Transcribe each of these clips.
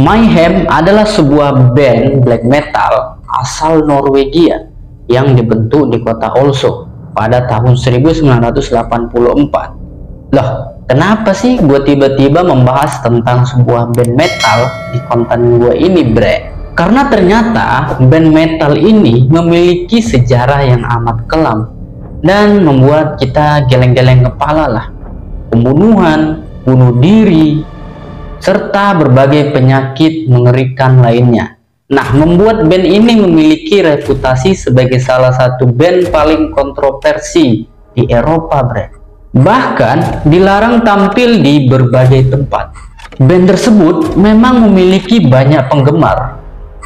Mayhem adalah sebuah band black metal asal Norwegia yang dibentuk di kota Oslo pada tahun 1984. Loh, kenapa sih gue tiba-tiba membahas tentang sebuah band metal di konten gue ini, bre? Karena ternyata band metal ini memiliki sejarah yang amat kelam dan membuat kita geleng-geleng kepala lah. Pembunuhan, bunuh diri, serta berbagai penyakit mengerikan lainnya. Nah, membuat band ini memiliki reputasi sebagai salah satu band paling kontroversi di Eropa, bre. Bahkan dilarang tampil di berbagai tempat. Band tersebut memang memiliki banyak penggemar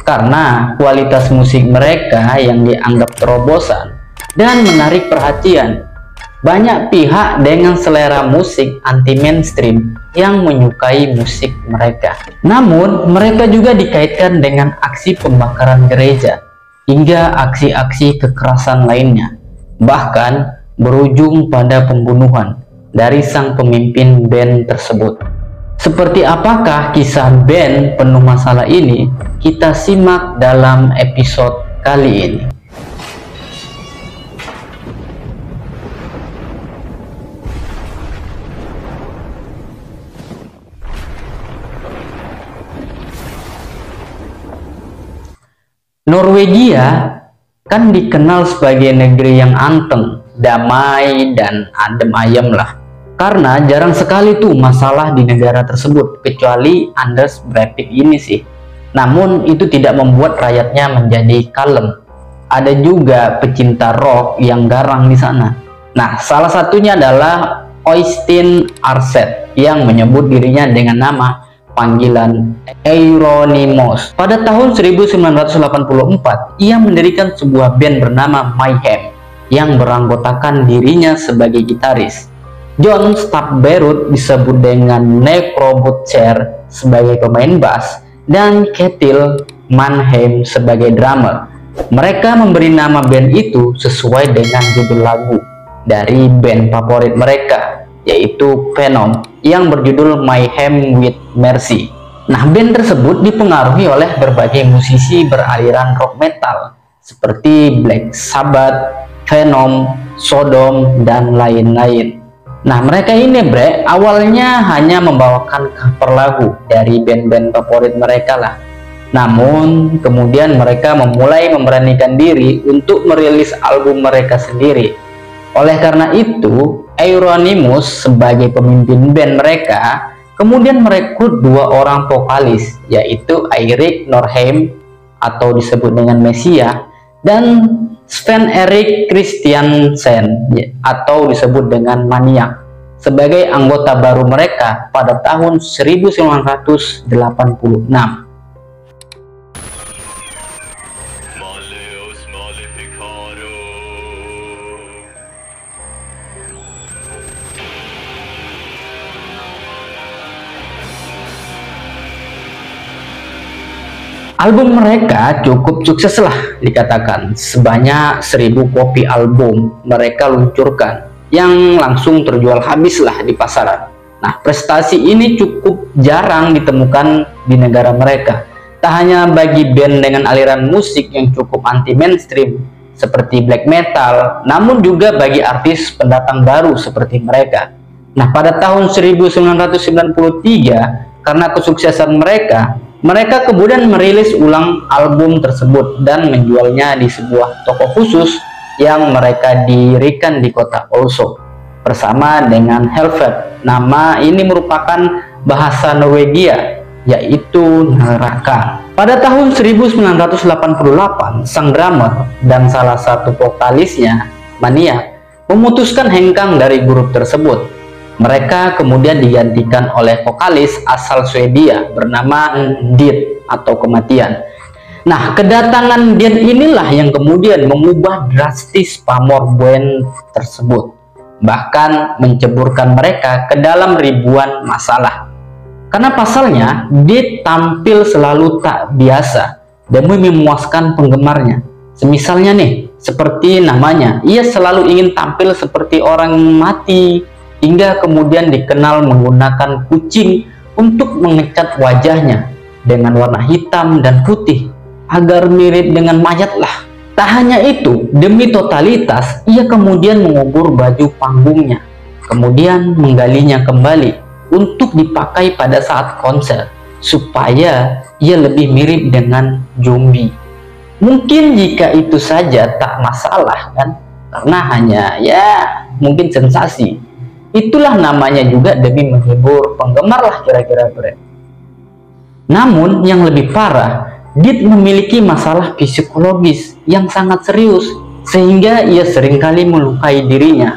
karena kualitas musik mereka yang dianggap terobosan dan menarik perhatian. Banyak pihak dengan selera musik anti-mainstream yang menyukai musik mereka. Namun, mereka juga dikaitkan dengan aksi pembakaran gereja hingga aksi-aksi kekerasan lainnya. Bahkan, berujung pada pembunuhan dari sang pemimpin band tersebut. Seperti apakah kisah band penuh masalah ini? Kita simak dalam episode kali ini. Norwegia kan dikenal sebagai negeri yang anteng, damai, dan adem ayem lah. Karena jarang sekali tuh masalah di negara tersebut, kecuali Anders Breivik ini sih. Namun itu tidak membuat rakyatnya menjadi kalem. Ada juga pecinta rock yang garang di sana. Nah, salah satunya adalah Øystein Aarseth yang menyebut dirinya dengan nama panggilan Euronymous. Pada tahun 1984, ia mendirikan sebuah band bernama Mayhem yang beranggotakan dirinya sebagai gitaris. John Starkberud disebut dengan Necrobutcher sebagai pemain bass dan Ketil Mannheim sebagai drummer. Mereka memberi nama band itu sesuai dengan judul lagu dari band favorit mereka, yaitu Venom yang berjudul Mayhem with Mercy. Nah, band tersebut dipengaruhi oleh berbagai musisi beraliran rock metal seperti Black Sabbath, Venom, Sodom, dan lain-lain. Nah, mereka ini, bre, awalnya hanya membawakan cover lagu dari band-band favorit mereka lah. Namun, kemudian mereka memulai memberanikan diri untuk merilis album mereka sendiri. Oleh karena itu, Euronymous sebagai pemimpin band mereka kemudian merekrut dua orang vokalis, yaitu Eirik Norheim atau disebut dengan Mesia dan Sven Erik Christiansen atau disebut dengan Maniak sebagai anggota baru mereka pada tahun 1986. Album mereka cukup sukses lah dikatakan, sebanyak 1000 kopi album mereka luncurkan yang langsung terjual habis lah di pasaran. Nah, prestasi ini cukup jarang ditemukan di negara mereka. Tak hanya bagi band dengan aliran musik yang cukup anti mainstream seperti black metal, namun juga bagi artis pendatang baru seperti mereka. Nah, pada tahun 1993 karena kesuksesan mereka kemudian merilis ulang album tersebut dan menjualnya di sebuah toko khusus yang mereka dirikan di kota Oslo bersama dengan Helvete. Nama ini merupakan bahasa Norwegia, yaitu neraka. Pada tahun 1988, sang drummer dan salah satu vokalisnya, Maniak, memutuskan hengkang dari grup tersebut. Mereka kemudian digantikan oleh vokalis asal Swedia bernama Death atau kematian. Nah, kedatangan Death inilah yang kemudian mengubah drastis pamor band tersebut, bahkan menceburkan mereka ke dalam ribuan masalah. Karena pasalnya, Death tampil selalu tak biasa demi memuaskan penggemarnya. Semisalnya nih, seperti namanya, ia selalu ingin tampil seperti orang mati, hingga kemudian dikenal menggunakan kucing untuk mengecat wajahnya dengan warna hitam dan putih agar mirip dengan mayat lah. Tak hanya itu, demi totalitas, ia kemudian mengubur baju panggungnya, kemudian menggalinya kembali untuk dipakai pada saat konser, supaya ia lebih mirip dengan zombie. Mungkin jika itu saja tak masalah kan, karena hanya ya mungkin sensasi. Itulah namanya juga demi menghibur penggemar lah kira-kira. Namun yang lebih parah, Dit memiliki masalah psikologis yang sangat serius, sehingga ia seringkali melukai dirinya,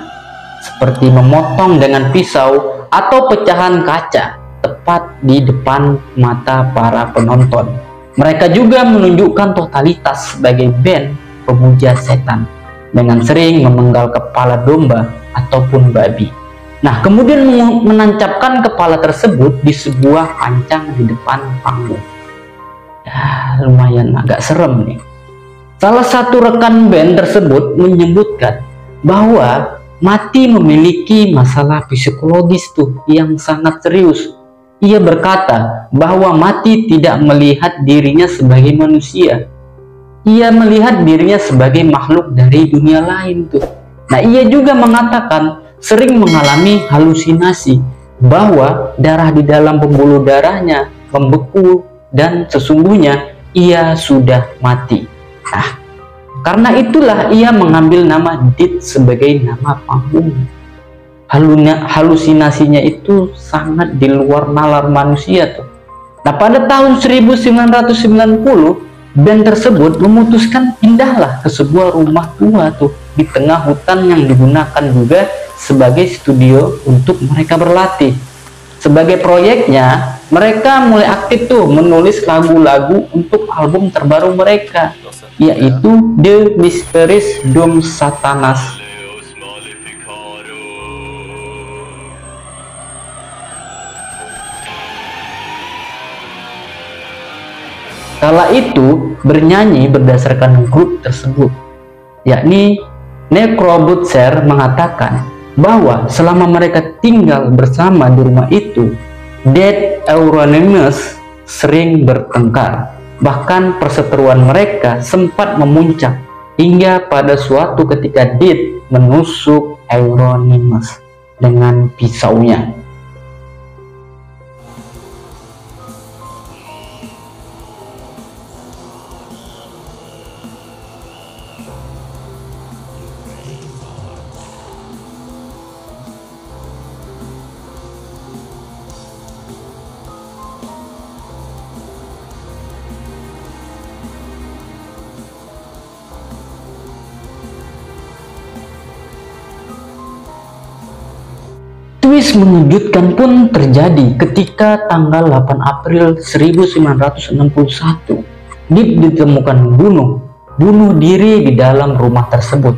seperti memotong dengan pisau atau pecahan kaca tepat di depan mata para penonton. Mereka juga menunjukkan totalitas sebagai band pemuja setan, dengan sering memenggal kepala domba ataupun babi. Nah, kemudian menancapkan kepala tersebut di sebuah pancang di depan panggung. Ya, lumayan agak serem nih. Salah satu rekan band tersebut menyebutkan bahwa Mati memiliki masalah psikologis tuh yang sangat serius. Ia berkata bahwa Mati tidak melihat dirinya sebagai manusia. Ia melihat dirinya sebagai makhluk dari dunia lain tuh. Nah, ia juga mengatakan sering mengalami halusinasi bahwa darah di dalam pembuluh darahnya membeku dan sesungguhnya ia sudah mati. Nah, karena itulah ia mengambil nama Dit sebagai nama panggung. Halusinasinya itu sangat di luar nalar manusia tuh. Nah, pada tahun 1990 band tersebut memutuskan pindahlah ke sebuah rumah tua tuh di tengah hutan yang digunakan juga sebagai studio untuk mereka berlatih. Sebagai proyeknya, mereka mulai aktif tuh menulis lagu-lagu untuk album terbaru mereka, yaitu The Mysterious Doom Satanas. Kala itu bernyanyi berdasarkan grup tersebut, yakni Necrobutcher mengatakan bahwa selama mereka tinggal bersama di rumah itu, Dead Euronymous sering bertengkar. Bahkan perseteruan mereka sempat memuncak hingga pada suatu ketika Dead menusuk Euronymous dengan pisaunya. Twist mengejutkan pun terjadi ketika tanggal 8 April 1961, Dead ditemukan bunuh diri di dalam rumah tersebut.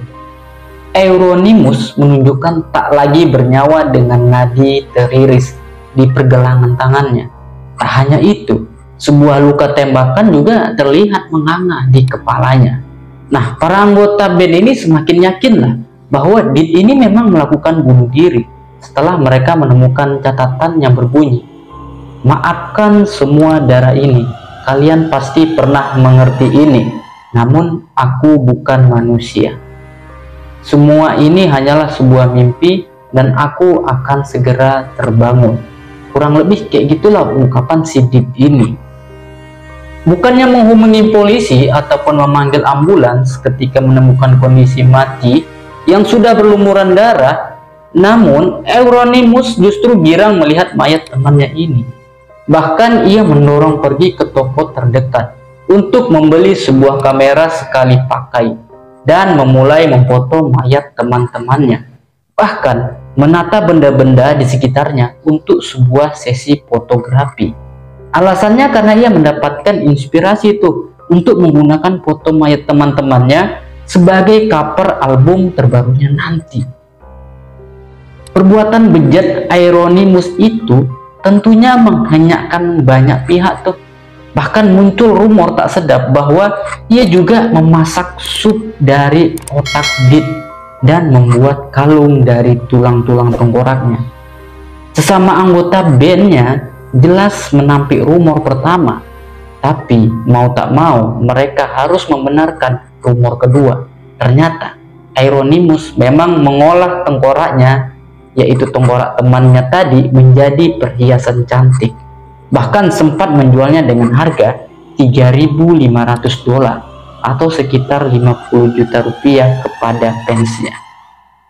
Euronymous menunjukkan tak lagi bernyawa dengan nadi teriris di pergelangan tangannya. Tak hanya itu, sebuah luka tembakan juga terlihat menganga di kepalanya. Nah, para anggota band ini semakin yakinlah bahwa Dead ini memang melakukan bunuh diri setelah mereka menemukan catatan yang berbunyi, "Maafkan semua darah ini, kalian pasti pernah mengerti ini, namun aku bukan manusia. Semua ini hanyalah sebuah mimpi dan aku akan segera terbangun." Kurang lebih kayak gitulah ungkapan si Dead ini. Bukannya menghubungi polisi ataupun memanggil ambulans ketika menemukan kondisi Mati yang sudah berlumuran darah, namun Euronymous justru girang melihat mayat temannya ini. Bahkan ia mendorong pergi ke toko terdekat untuk membeli sebuah kamera sekali pakai dan memulai memfoto mayat teman-temannya. Bahkan menata benda-benda di sekitarnya untuk sebuah sesi fotografi. Alasannya karena ia mendapatkan inspirasi itu untuk menggunakan foto mayat teman-temannya sebagai cover album terbarunya nanti. Perbuatan bejat Euronymous itu tentunya menghenyakkan banyak pihak tuh. Bahkan muncul rumor tak sedap bahwa ia juga memasak sup dari otak Dead dan membuat kalung dari tulang-tulang tengkoraknya. Sesama anggota bandnya jelas menampik rumor pertama Tapi mau tak mau mereka harus membenarkan rumor kedua. Ternyata Euronymous memang mengolah tengkoraknya, yaitu tengkorak temannya tadi, menjadi perhiasan cantik. Bahkan sempat menjualnya dengan harga $3.500 atau sekitar 50 juta rupiah kepada fansnya.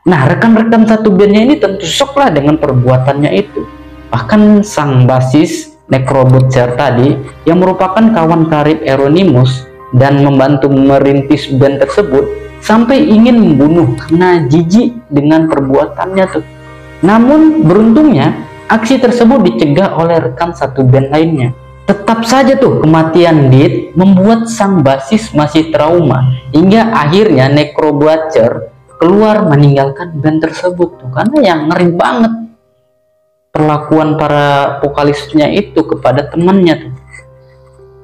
Nah, rekan-rekan satu bandnya ini tentu shock lah dengan perbuatannya itu. Bahkan sang basis Necrobutcher tadi, yang merupakan kawan karib Euronymous dan membantu merintis band tersebut, sampai ingin membunuh karena jijik dengan perbuatannya tuh. Namun beruntungnya aksi tersebut dicegah oleh rekan satu band lainnya. Tetap saja tuh kematian Dead membuat sang basis masih trauma, hingga akhirnya Necrobutcher keluar meninggalkan band tersebut tuh, karena yang ngeri banget perlakuan para vokalisnya itu kepada temannya tuh.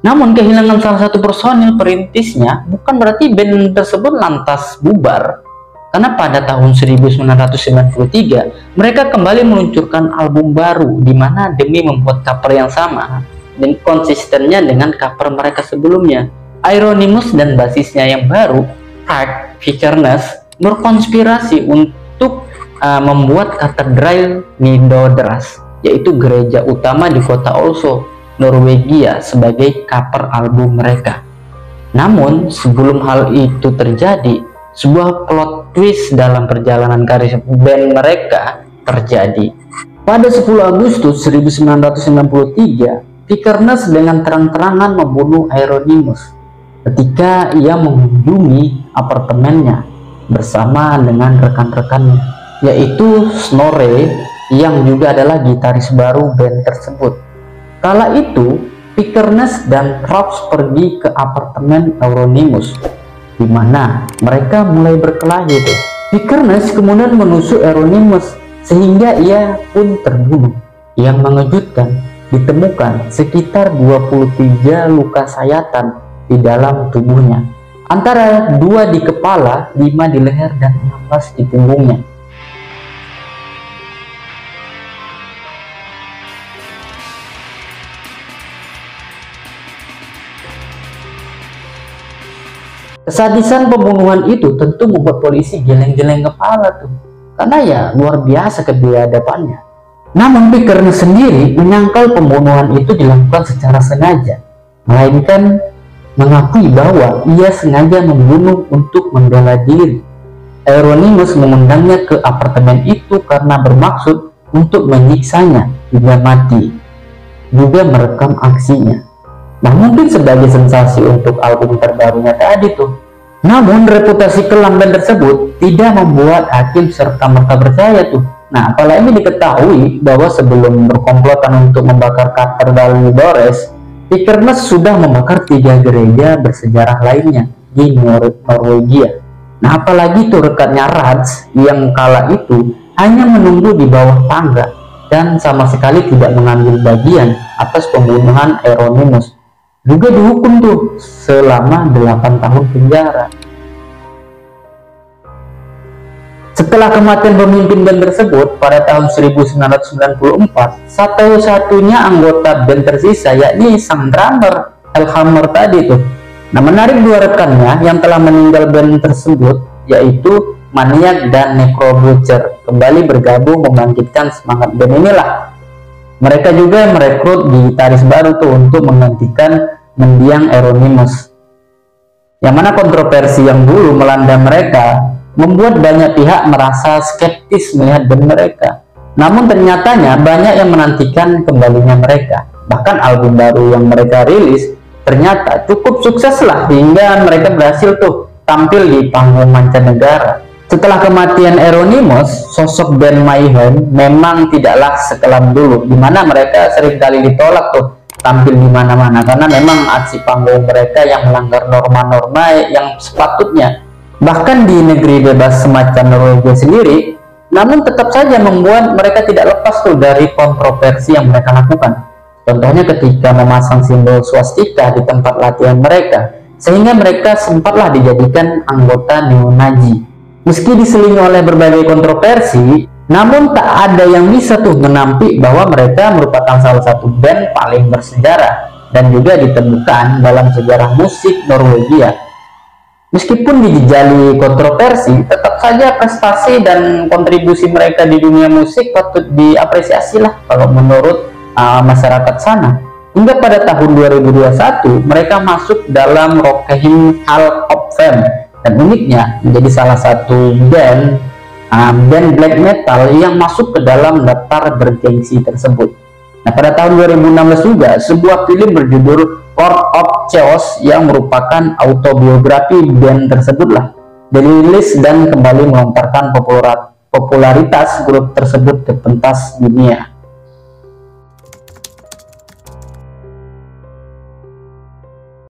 Namun kehilangan salah satu personil perintisnya bukan berarti band tersebut lantas bubar, karena pada tahun 1993 mereka kembali meluncurkan album baru, di mana demi membuat cover yang sama dan konsistennya dengan cover mereka sebelumnya, Euronymous dan basisnya yang baru, Craig Vikernes, berkonspirasi untuk membuat katedral Nidaros, yaitu gereja utama di kota Oslo, Norwegia, sebagai cover album mereka. Namun sebelum hal itu terjadi, sebuah plot twist dalam perjalanan karir band mereka terjadi. Pada 10 Agustus 1993, Vikernes dengan terang-terangan membunuh Euronymous ketika ia mengunjungi apartemennya bersama dengan rekan-rekannya, yaitu Snorre yang juga adalah gitaris baru band tersebut. Kala itu Vikernes dan Krauss pergi ke apartemen Euronymous, di mana mereka mulai berkelahi tuh. Vikernes kemudian menusuk Euronymous sehingga ia pun terbunuh. Yang mengejutkan, ditemukan sekitar 23 luka sayatan di dalam tubuhnya, antara 2 di kepala, 5 di leher, dan 16 di punggungnya. Kesadisan pembunuhan itu tentu membuat polisi geleng-geleng kepala tuh, karena ya luar biasa kebiadabannya. Namun Vikernes sendiri menyangkal pembunuhan itu dilakukan secara sengaja, melainkan mengakui bahwa ia sengaja membunuh untuk membela diri. Euronymous mengundangnya ke apartemen itu karena bermaksud untuk menyiksanya hingga mati, juga merekam aksinya. Nah, mungkin sebagai sensasi untuk album terbarunya tadi tuh. Namun reputasi kelam band tersebut tidak membuat hakim serta-merta percaya tuh. Nah, apalagi diketahui bahwa sebelum berkomplotan untuk membakar katedral Nidaros, Vikernes sudah membakar 3 gereja bersejarah lainnya di Norwegia. Nah, apalagi tuh rekannya Raj yang kala itu hanya menunggu di bawah tangga dan sama sekali tidak mengambil bagian atas pembunuhan Euronymous, juga dihukum tuh selama 8 tahun penjara. Setelah kematian pemimpin band tersebut pada tahun 1994, satu-satunya anggota band tersisa yakni sang drummer Elhammer tadi tuh. Nah, menarik 2 rekannya yang telah meninggal band tersebut, yaitu Maniac dan Necrobutcher, kembali bergabung membangkitkan semangat band inilah. Mereka juga merekrut gitaris baru tuh untuk menggantikan mendiang Euronymous. Yang mana kontroversi yang dulu melanda mereka membuat banyak pihak merasa skeptis melihat band mereka. Namun ternyatanya banyak yang menantikan kembalinya mereka. Bahkan album baru yang mereka rilis ternyata cukup sukses lah, hingga mereka berhasil tuh tampil di panggung mancanegara. Setelah kematian Euronymous, sosok band Mayhem memang tidaklah sekelam dulu, dimana mereka seringkali ditolak tuh tampil di mana-mana karena memang aksi panggung mereka yang melanggar norma-norma yang sepatutnya. Bahkan di negeri bebas semacam Norwegia sendiri, namun tetap saja membuat mereka tidak lepas tuh dari kontroversi yang mereka lakukan. Contohnya ketika memasang simbol swastika di tempat latihan mereka, sehingga mereka sempatlah dijadikan anggota neo-Nazi. Meski diselingi oleh berbagai kontroversi, namun tak ada yang bisa tuh menampik bahwa mereka merupakan salah satu band paling bersejarah dan juga ditemukan dalam sejarah musik Norwegia. Meskipun dijejali kontroversi, tetap saja prestasi dan kontribusi mereka di dunia musik patut diapresiasi lah kalau menurut masyarakat sana. Hingga pada tahun 2021, mereka masuk dalam Rockhampton Hall of Fame dan uniknya menjadi salah satu band black metal yang masuk ke dalam daftar bergengsi tersebut. Nah, pada tahun 2016 juga, sebuah film berjudul Lord of Chaos yang merupakan autobiografi band tersebutlah dirilis dan kembali melontarkan popularitas grup tersebut ke pentas dunia.